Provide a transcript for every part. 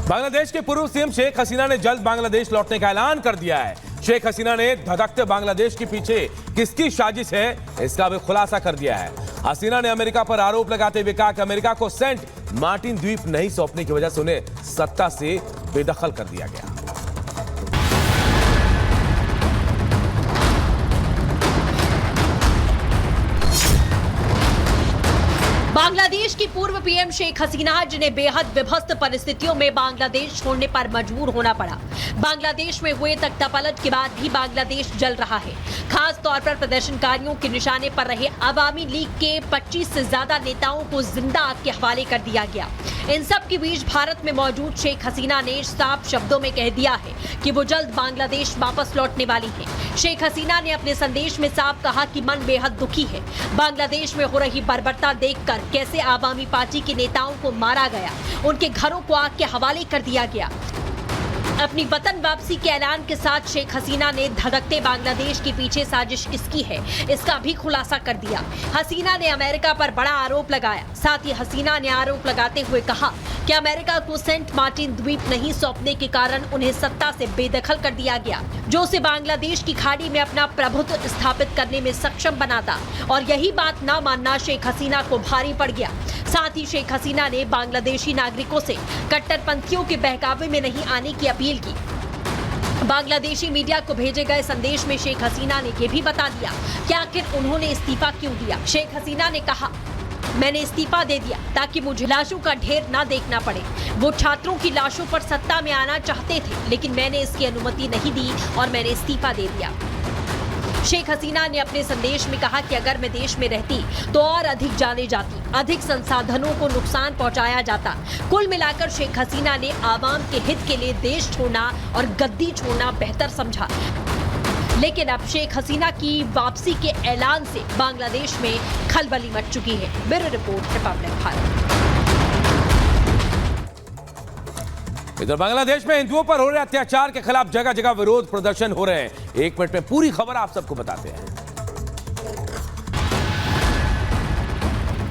बांग्लादेश के पूर्व सीएम शेख हसीना ने जल्द बांग्लादेश लौटने का ऐलान कर दिया है। शेख हसीना ने धधकते बांग्लादेश के पीछे किसकी साजिश है, इसका भी खुलासा कर दिया है। हसीना ने अमेरिका पर आरोप लगाते हुए कहा कि अमेरिका को सेंट मार्टिन द्वीप नहीं सौंपने की वजह से उन्हें सत्ता से बेदखल कर दिया गया। बांग्लादेश की पूर्व पीएम शेख हसीना, जिन्हें बेहद विभत्स परिस्थितियों में बांग्लादेश छोड़ने पर मजबूर होना पड़ा। बांग्लादेश में हुए तख्तापलट के बाद भी बांग्लादेश जल रहा है। खास तौर पर प्रदर्शनकारियों के निशाने पर रहे अवामी लीग के 25 से ज्यादा नेताओं को जिंदा आग के हवाले कर दिया गया। इन सब के बीच भारत में मौजूद शेख हसीना ने साफ शब्दों में कह दिया है कि वो जल्द बांग्लादेश वापस लौटने वाली हैं। शेख हसीना ने अपने संदेश में साफ कहा कि मन बेहद दुखी है। बांग्लादेश में हो रही बर्बरता देखकर कैसे आवामी पार्टी के नेताओं को मारा गया, उनके घरों को आग के हवाले कर दिया गया। अपनी वतन वापसी के ऐलान के साथ शेख हसीना ने धधकते बांग्लादेश के पीछे साजिश किसकी है, इसका भी खुलासा कर दिया। हसीना ने अमेरिका पर बड़ा आरोप लगाया। साथ ही हसीना ने आरोप लगाते हुए कहा कि अमेरिका को सेंट मार्टिन द्वीप नहीं सौंपने के कारण उन्हें सत्ता से बेदखल कर दिया गया, जो उसे बांग्लादेश की खाड़ी में अपना प्रभुत्व स्थापित करने में सक्षम बनाता। और यही बात न मानना शेख हसीना को भारी पड़ गया। साथ ही शेख हसीना ने बांग्लादेशी नागरिकों से कट्टरपंथियों के बहकावे में नहीं आने की अपील की। बांग्लादेशी मीडिया को भेजे गए संदेश में शेख हसीना ने यह भी बता दिया कि आखिर उन्होंने इस्तीफा क्यों दिया। शेख हसीना ने कहा, मैंने इस्तीफा दे दिया ताकि मुझे लाशों का ढेर ना देखना पड़े। वो छात्रों की लाशों पर सत्ता में आना चाहते थे, लेकिन मैंने इसकी अनुमति नहीं दी और मैंने इस्तीफा दे दिया। शेख हसीना ने अपने संदेश में कहा कि अगर मैं देश में रहती तो और अधिक जाने जाती, अधिक संसाधनों को नुकसान पहुंचाया जाता। कुल मिलाकर शेख हसीना ने आवाम के हित के लिए देश छोड़ना और गद्दी छोड़ना बेहतर समझा। लेकिन अब शेख हसीना की वापसी के ऐलान से बांग्लादेश में खलबली मच चुकी है। Bureau report, Republic Bharat. इधर बांग्लादेश में हिंदुओं पर हो रहे अत्याचार के खिलाफ जगह जगह विरोध प्रदर्शन हो रहे हैं। एक मिनट में पूरी खबर आप सबको बताते हैं।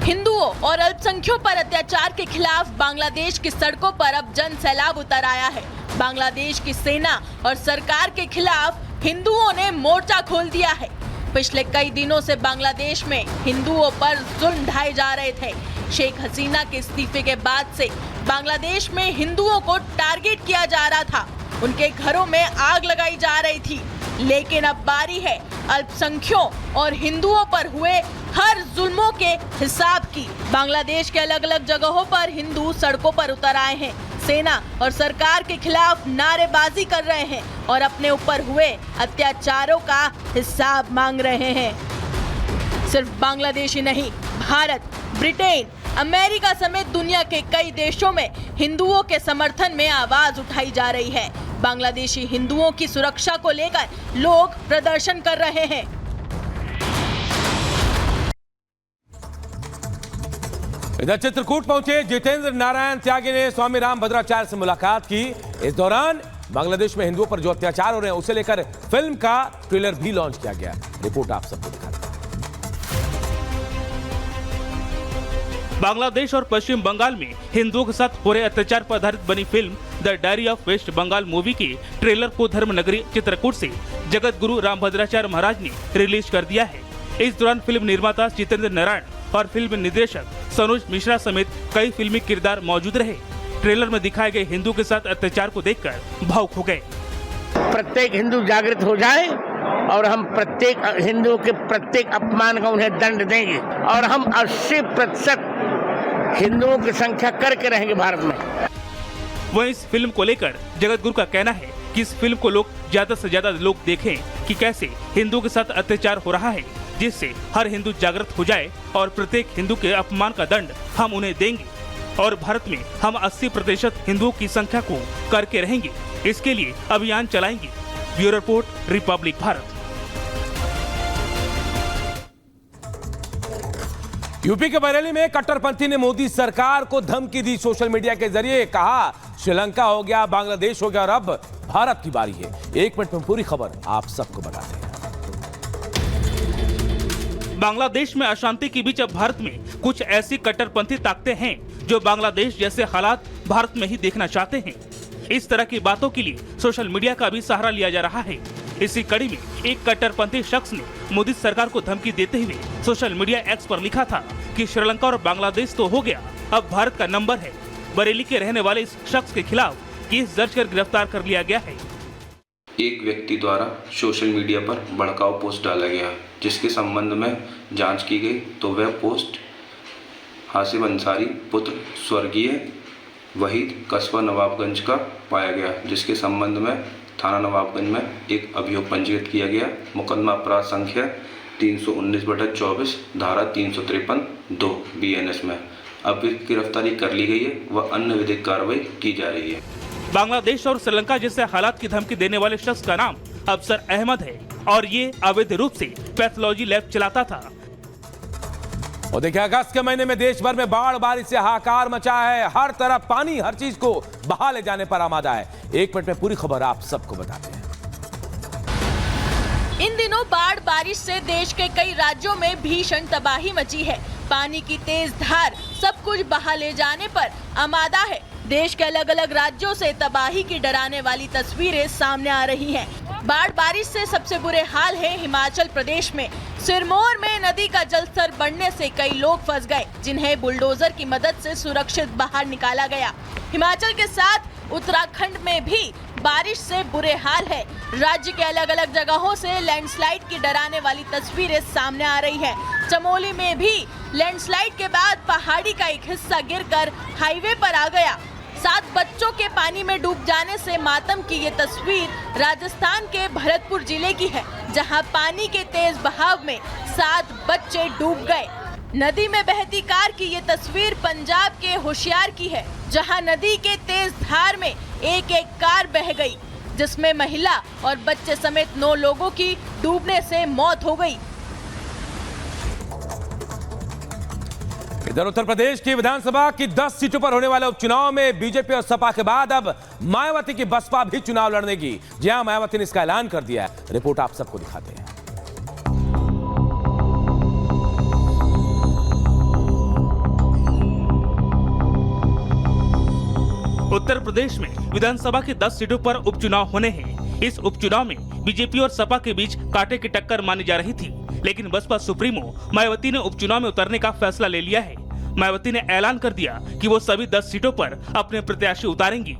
हिंदुओं और अल्पसंख्यकों पर अत्याचार के खिलाफ बांग्लादेश की सड़कों पर अब जन सैलाब उतर आया है। बांग्लादेश की सेना और सरकार के खिलाफ हिंदुओं ने मोर्चा खोल दिया है। पिछले कई दिनों से बांग्लादेश में हिंदुओं पर जुल्म ढाए जा रहे थे। शेख हसीना के इस्तीफे के बाद से बांग्लादेश में हिंदुओं को टारगेट किया जा रहा था, उनके घरों में आग लगाई जा रही थी। लेकिन अब बारी है अल्पसंख्यकों और हिंदुओं पर हुए हर जुल्मों के हिसाब की। बांग्लादेश के अलग अलग जगहों पर हिंदू सड़कों पर उतर आए हैं। सेना और सरकार के खिलाफ नारेबाजी कर रहे हैं और अपने ऊपर हुए अत्याचारों का हिसाब मांग रहे हैं। सिर्फ बांग्लादेश ही नहीं, भारत, ब्रिटेन, अमेरिका समेत दुनिया के कई देशों में हिंदुओं के समर्थन में आवाज उठाई जा रही है। बांग्लादेशी हिंदुओं की सुरक्षा को लेकर लोग प्रदर्शन कर रहे हैं। इधर चित्रकूट पहुंचे जितेंद्र नारायण त्यागी ने स्वामी रामभद्राचार्य से मुलाकात की। इस दौरान बांग्लादेश में हिंदुओं पर जो अत्याचार हो रहे हैं उसे लेकर फिल्म का ट्रेलर भी लॉन्च किया गया। रिपोर्ट आप सबको दिखाते हैं। बांग्लादेश और पश्चिम बंगाल में हिंदुओं के साथ हो रहे अत्याचार पर आधारित बनी film the diary of West Bengal movie के ट्रेलर को धर्मनगरी चित्रकूट से जगत गुरु रामभद्राचार्य महाराज ने रिलीज कर दिया है। इस दौरान फिल्म निर्माता जितेंद्र नारायण और फिल्म निर्देशक सनोज मिश्रा समेत कई फिल्मी किरदार मौजूद रहे। ट्रेलर में दिखाए गए हिंदू के साथ अत्याचार को देखकर भावुक हो गए। प्रत्येक हिंदू जागृत हो जाए और हम प्रत्येक हिंदू के प्रत्येक अपमान का उन्हें दंड देंगे और हम 80% हिंदुओं की संख्या करके रहेंगे भारत में। वहीं इस फिल्म को लेकर जगत गुरु का कहना है कि इस फिल्म को लोग ज्यादा से ज्यादा लोग देखें कि कैसे हिंदुओं के साथ अत्याचार हो रहा है, जिससे हर हिंदू जागृत हो जाए और प्रत्येक हिंदू के अपमान का दंड हम उन्हें देंगे और भारत में हम 80% हिंदुओं की संख्या को करके रहेंगे। इसके लिए अभियान चलाएंगे। Bureau report, Republic Bharat. UP के बरेली में कट्टरपंथी ने मोदी सरकार को धमकी दी। सोशल मीडिया के जरिए कहा, श्रीलंका हो गया, बांग्लादेश हो गया और अब भारत की बारी है। एक मिनट में पूरी खबर आप सबको बताते हैं। बांग्लादेश में अशांति के बीच अब भारत में कुछ ऐसी कट्टरपंथी ताकतें हैं जो बांग्लादेश जैसे हालात भारत में ही देखना चाहते हैं। इस तरह की बातों के लिए सोशल मीडिया का भी सहारा लिया जा रहा है। इसी कड़ी में एक कट्टरपंथी शख्स ने मोदी सरकार को धमकी देते हुए सोशल मीडिया एक्स पर लिखा था कि श्रीलंका और बांग्लादेश तो हो गया, अब भारत का नंबर है। बरेली के रहने वाले इस शख्स के खिलाफ केस दर्ज कर गिरफ्तार कर लिया गया है। एक व्यक्ति द्वारा सोशल मीडिया पर भड़काऊ पोस्ट डाला गया, जिसके संबंध में जांच की गई तो वह पोस्ट हासिब अंसारी पुत्र स्वर्गीय वहीद कस्बा नवाबगंज का पाया गया, जिसके संबंध में थाना नवाबगंज में एक अभियोग पंजीकृत किया गया। मुकदमा अपराध संख्या 319/24 धारा 353(2) BNS में अब गिरफ्तारी कर ली गई है व अन्य विधिक कार्रवाई की जा रही है। बांग्लादेश और श्रीलंका जैसे हालात की धमकी देने वाले शख्स का नाम अफसर अहमद है और ये अवैध रूप से पैथोलॉजी लैब चलाता था। और देखिए, अगस्त के महीने में देश भर में बाढ़ बारिश से हाहाकार मचा है। हर तरफ पानी हर चीज को बहा ले जाने पर आमादा है। एक मिनट में पूरी खबर आप सबको बताते हैं। इन दिनों बाढ़ बारिश से देश के कई राज्यों में भीषण तबाही मची है। पानी की तेज धार सब कुछ बहा ले जाने पर आमादा है। देश के अलग अलग राज्यों से तबाही की डराने वाली तस्वीरें सामने आ रही हैं। बाढ़ बारिश से सबसे बुरे हाल है हिमाचल प्रदेश में। सिरमौर में नदी का जलस्तर बढ़ने से कई लोग फंस गए, जिन्हें बुलडोजर की मदद से सुरक्षित बाहर निकाला गया। हिमाचल के साथ उत्तराखंड में भी बारिश से बुरे हाल है। राज्य के अलग अलग जगहों से लैंडस्लाइड की डराने वाली तस्वीरें सामने आ रही हैं। चमोली में भी लैंडस्लाइड के बाद पहाड़ी का एक हिस्सा गिरकर हाईवे पर आ गया। 7 बच्चों के पानी में डूब जाने से मातम की ये तस्वीर राजस्थान के भरतपुर जिले की है, जहां पानी के तेज बहाव में 7 बच्चे डूब गए। नदी में बहती कार की ये तस्वीर पंजाब के होशियार की है, जहां नदी के तेज धार में एक एक कार बह गई, जिसमें महिला और बच्चे समेत 9 लोगों की डूबने से मौत हो गई। इधर उत्तर प्रदेश की विधानसभा की 10 सीटों पर होने वाले उपचुनाव में बीजेपी और सपा के बाद अब मायावती की बसपा भी चुनाव लड़ने की। जी हां, मायावती ने इसका ऐलान कर दिया है। रिपोर्ट आप सबको दिखाते हैं। उत्तर प्रदेश में विधानसभा की 10 सीटों पर उपचुनाव होने हैं। इस उपचुनाव में बीजेपी और सपा के बीच कांटे की टक्कर मानी जा रही थी, लेकिन बसपा सुप्रीमो मायावती ने उपचुनाव में उतरने का फैसला ले लिया है। मायावती ने ऐलान कर दिया कि वो सभी 10 सीटों पर अपने प्रत्याशी उतारेंगी।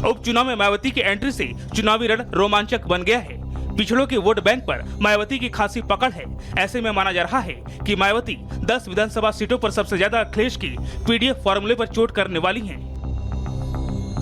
उपचुनाव में मायावती की एंट्री से चुनावी रण रोमांचक बन गया है। पिछड़ों के वोट बैंक पर मायावती की खासी पकड़ है। ऐसे में माना जा रहा है कि मायावती 10 विधानसभा सीटों पर सबसे ज्यादा अखिलेश की पीडीएफ फॉर्मूले पर चोट करने वाली हैं।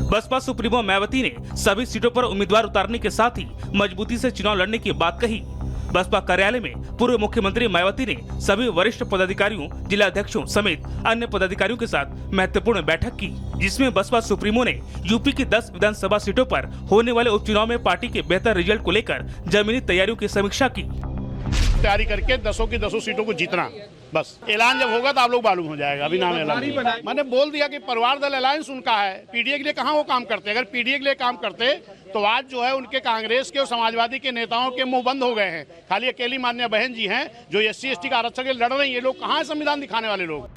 बसपा सुप्रीमो मायावती ने सभी सीटों पर उम्मीदवार उतारने के साथ ही मजबूती से चुनाव लड़ने की बात कही। बसपा कार्यालय में पूर्व मुख्यमंत्री मायावती ने सभी वरिष्ठ पदाधिकारियों, जिला अध्यक्षों समेत अन्य पदाधिकारियों के साथ महत्वपूर्ण बैठक की, जिसमें बसपा सुप्रीमो ने यूपी की 10 विधानसभा सीटों पर होने वाले उपचुनाव में पार्टी के बेहतर रिजल्ट को लेकर जमीनी तैयारियों की समीक्षा की। तैयारी करके 10 की 10 सीटों को जीतना, बस ऐलान जब होगा तो आप लोग मालूम हो जाएगा। अभी नाम ऐलान मैंने बोल दिया कि परिवार दल अलायंस उनका है। पीडीए के लिए कहाँ वो काम करते? अगर पीडीए के लिए काम करते तो आज जो है उनके कांग्रेस के और समाजवादी के नेताओं के मुंह बंद हो गए हैं। खाली अकेली मान्य बहन जी हैं जो SC/ST का आरक्षण के लड़ रही है। ये लोग कहाँ संविधान दिखाने वाले लोग?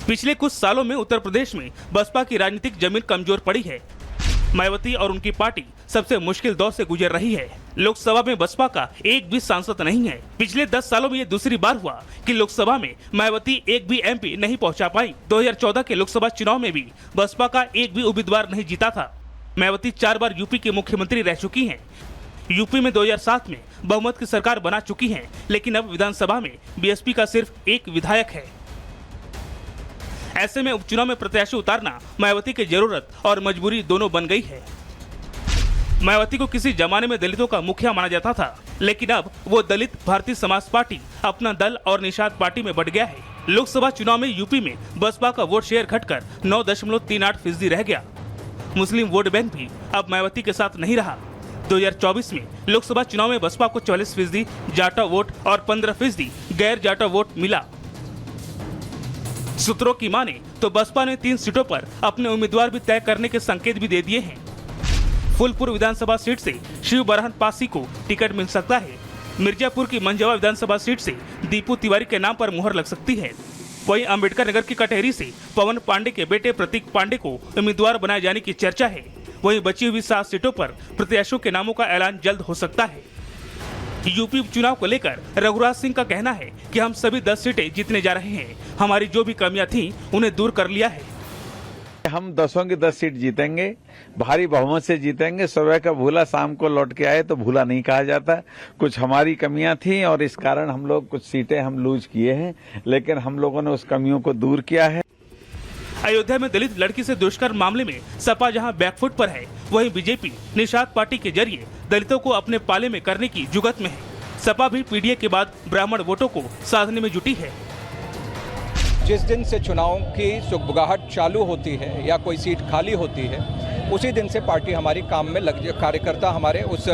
पिछले कुछ सालों में उत्तर प्रदेश में बसपा की राजनीतिक जमीन कमजोर पड़ी है। मायावती और उनकी पार्टी सबसे मुश्किल दौर से गुजर रही है। लोकसभा में बसपा का एक भी सांसद नहीं है। पिछले 10 सालों में ये दूसरी बार हुआ कि लोकसभा में मायावती एक भी MP नहीं पहुंचा पाई। 2014 के लोकसभा चुनाव में भी बसपा का एक भी उम्मीदवार नहीं जीता था। मायावती 4 बार यूपी के मुख्यमंत्री रह चुकी हैं। यूपी में 2007 में बहुमत की सरकार बना चुकी है, लेकिन अब विधानसभा में बीएसपी का सिर्फ एक विधायक है। ऐसे में उपचुनाव में प्रत्याशी उतारना मायावती की जरूरत और मजबूरी दोनों बन गई है। मायावती को किसी जमाने में दलितों का मुखिया माना जाता था, लेकिन अब वो दलित भारतीय समाज पार्टी अपना दल और निषाद पार्टी में बढ़ गया है। लोकसभा चुनाव में यूपी में बसपा का वोट शेयर घटकर 9.38% रह गया। मुस्लिम वोट बैंक भी अब मायावती के साथ नहीं रहा। 2024 में लोकसभा चुनाव में बसपा को 44% जाटा वोट और 15% गैर जाटा वोट मिला। सूत्रों की माने तो बसपा ने 3 सीटों पर अपने उम्मीदवार भी तय करने के संकेत भी दे दिए हैं। फूलपुर विधानसभा सीट से शिव बरहन पासी को टिकट मिल सकता है। मिर्जापुर की मंझवा विधानसभा सीट से दीपू तिवारी के नाम पर मुहर लग सकती है। वहीं अंबेडकर नगर की कटहरी से पवन पांडे के बेटे प्रतीक पांडे को उम्मीदवार बनाए जाने की चर्चा है। वहीं बची हुई 7 सीटों पर प्रत्याशियों के नामों का ऐलान जल्द हो सकता है। यूपी उपचुनाव को लेकर रघुराज सिंह का कहना है कि हम सभी 10 सीटें जीतने जा रहे हैं। हमारी जो भी कमियां थीं उन्हें दूर कर लिया है। हम 10 की 10 सीट जीतेंगे, भारी बहुमत से जीतेंगे। सुबह का भूला शाम को लौट के आए तो भूला नहीं कहा जाता। कुछ हमारी कमियां थी और इस कारण हम लोग कुछ सीटें हम लूज किए हैं, लेकिन हम लोगों ने उस कमियों को दूर किया है। अयोध्या में दलित लड़की से दुष्कर्म मामले में सपा जहां बैकफुट पर है, वहीं बीजेपी निषाद पार्टी के जरिए दलितों को अपने पाले में करने की जुगत में है। सपा भी पीडीए के बाद ब्राह्मण वोटों को साधने में जुटी है। जिस दिन से चुनाव की सुगबुगाहट चालू होती है या कोई सीट खाली होती है, उसी दिन से पार्टी हमारी काम में कार्यकर्ता हमारे उस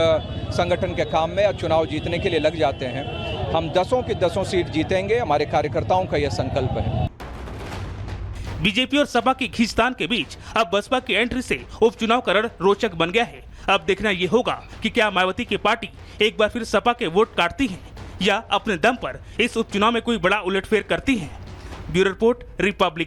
संगठन के काम में और चुनाव जीतने के लिए लग जाते हैं। हम 10 की 10 सीट जीतेंगे, हमारे कार्यकर्ताओं का यह संकल्प है। बीजेपी और सपा की खींचतान के बीच अब बसपा की एंट्री से उपचुनाव का रण रोचक बन गया है। अब देखना ये होगा कि क्या मायावती की पार्टी एक बार फिर सपा के वोट काटती है या अपने दम पर इस उपचुनाव में कोई बड़ा उलटफेर करती है। Bureau report, Republic